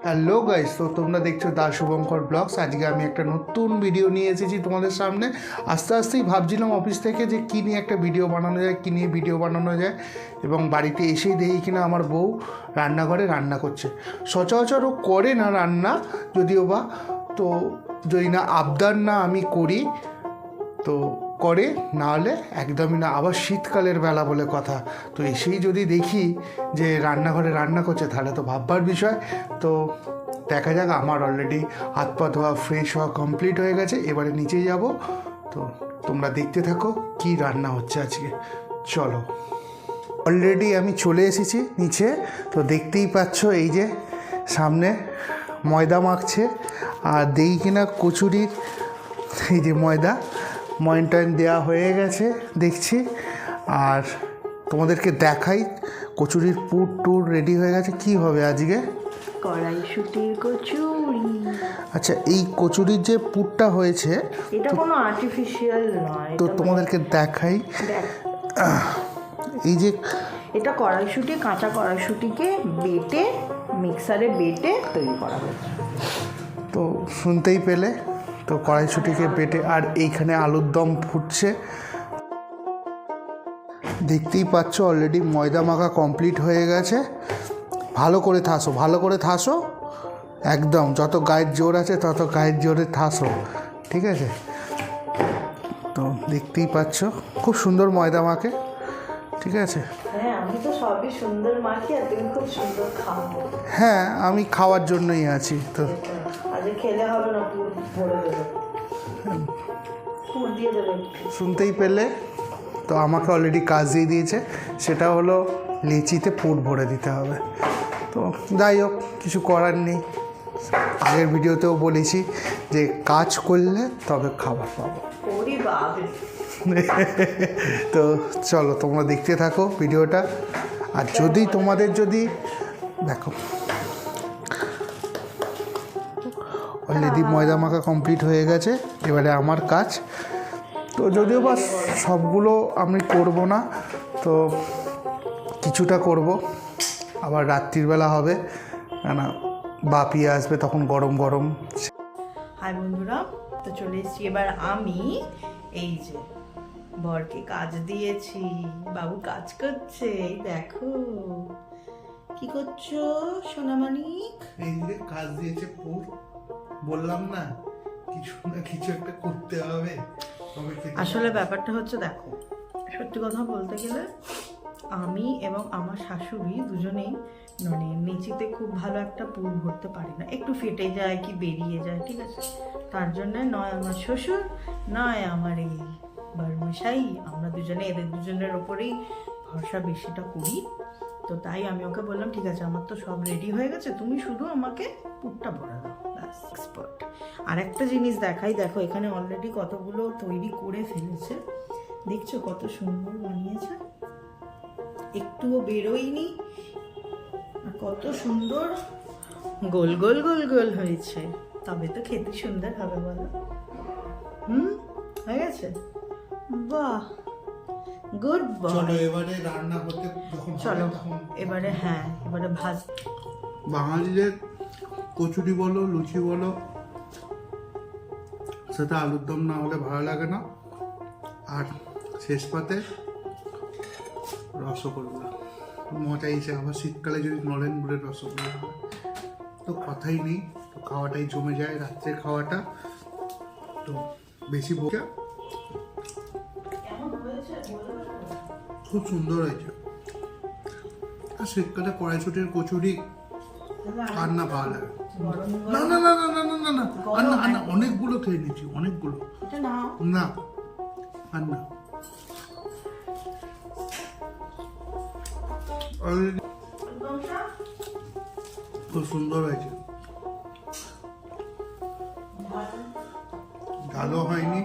Hello guys, তো তোমরা দেখছো দা শুভঙ্কর ব্লগস। আজকে আমি একটা নতুন ভিডিও নিয়ে এসেছি তোমাদের সামনে। আস্তে আস্তেই ভাবছিলাম অফিস থেকে যে কী নিয়ে একটা ভিডিও বানানো যায়, কী নিয়ে ভিডিও বানানো যায়, এবং বাড়িতে এসেই দেখি কিনা আমার বউ রান্নাঘরে রান্না করছে। সচরাচর ও করে না রান্না, যদিও বা, তো যদি না আবদার না আমি করি তো করে, না হলে একদমই না। আবার শীতকালের বেলা বলে কথা, তো এসেই যদি দেখি যে রান্নাঘরে রান্না করছে তাহলে তো ভাববার বিষয়। তো দেখা যাক, আমার অলরেডি হাত পা ধোয়া ফ্রেশ হওয়া কমপ্লিট হয়ে গেছে। এবারে নিচে যাব, তো তোমরা দেখতে থাকো কি রান্না হচ্ছে আজকে। চলো, অলরেডি আমি চলে এসেছি নিচে। তো দেখতেই পাচ্ছ এই যে সামনে ময়দা মাখছে, আর দেখি কিনা কচুরির এই যে ময়ন দেওয়া হয়ে গেছে দেখছি। আর তোমাদেরকে দেখাই, কচুরির পুর টুর রেডি হয়ে গেছে। কি হবে আজকে? কড়াইশুটির কচুরি। আচ্ছা, এই কচুরির যে পুরটা হয়েছে এটা কোনো আর্টিফিশিয়াল নয়, তো তোমাদেরকে দেখাই। এই যে এটা কড়াইশুটি, কাঁচা কড়াইশুটিকে বেটে মিক্সারে বেটে তৈরি করা হয়েছে। তো শুনতেই পেলে, তো কড়াইশুটিকে বেটে, আর এইখানে আলুর দম ফুটছে। দেখতেই পাচ্ছ অলরেডি ময়দা মাখা কমপ্লিট হয়ে গেছে। ভালো করে থাসো একদম, যত গায়ের জোর আছে তত গায়ের জোরে থাসো, ঠিক আছে? তো দেখতেই পাচ্ছ খুব সুন্দর ময়দা মাখে, ঠিক আছে? হ্যাঁ, আমি তো সবই সুন্দর মাখি আর তুমি খুব সুন্দর খাও। হ্যাঁ, আমি খাওয়ার জন্যই আছি। তো আজ খেলে হবে না, পুর ভরে দেবে, পুর দিয়ে দেবে। শুনতেই পেলে, তো আমাকে অলরেডি কাজ দিয়ে দিয়েছে, সেটা হলো লিচিতে পুর ভরে দিতে হবে। তো যাই হোক, কিছু করার নেই। আগের ভিডিওতেও বলেছি যে কাজ করলে তবে খাবার পাবো। তো চলো, তোমরা দেখতে থাকো ভিডিওটা। আর যদি তোমাদের দেখো, অলরেডি ময়দা মাখা কমপ্লিট হয়ে গেছে। এবারে আমার কাজ, তো যদিও বা সবগুলো আমি করব না, তো কিছুটা করব। আবার রাত্রিবেলা হবে, না বাপি আসবে, তখন গরম গরম। হাই বন্ধুরা, তো চলে এসেছি এবার আমি। এই যে বরকে কাজ দিয়েছি, বাবু কাজ করছে। এই দেখো কি করছো সোনামানিক? এই যে কাজ দিয়েছে পুর, বললাম না কিছু না কিছু একটা করতে হবে। আসলে ব্যাপারটা হচ্ছে, দেখো সত্যি কথা বলতে গেলে আমি এবং আমার শাশুড়ি দুজনেই মানে মেঝেতে খুব ভালো একটা পুর ভরতে পারি না, একটু ফেটে যায় কি বেরিয়ে যায়, ঠিক আছে? তার জন্য নয় আমার শ্বশুর নয় আমার এই বরমশাই, আমরা দুজনে এদের দুজনের ওপরেই ভরসা বেশিটা করি। তো তাই আমি ওকে বললাম, ঠিক আছে আমার তো সব রেডি হয়ে গেছে, তুমি শুধু আমাকে পুরটা ভরে দাও, ব্যাস এক্সপার্ট। আর একটা জিনিস দেখাই, দেখো এখানে অলরেডি কতগুলো তৈরি করে ফেলেছে, দেখছো কত সুন্দর বানিয়েছে, একটুও বেরোয়নি, আর কত সুন্দর গোল গোল গোল গোল হয়েছে। তবে তো খেতে সুন্দর হবে, বলো? হয়ে গেছে, বাহ, গুড বয়। চলো এবারে রান্না করতে, চলো এবারে, হ্যাঁ এবারে ভাজ। বাঙালিদের কচুরি বলো লুচি বলো, সেটা আলুর দম না হলে ভালো লাগে না। আর শেষ পাতে রসগোল্লা, মজা এসে আবার শীতকালে যদি নলেন গুড়ের রসগোল্লা হয় তো কথাই নেই। তো খাওয়াটাই জমে যায়, রাত্রের খাওয়াটা। তো বেশি বোঝা, খুব সুন্দর হয়েছে। আর শীতকালে কড়াইশুটির কচুরি আর না ভালো লাগে। না না না না না না না না, আর না আর না, অনেকগুলো খেয়ে নিচ্ছি, অনেকগুলো। না আর না, খুব সুন্দর হয়েছে। ঝালও হয়নি,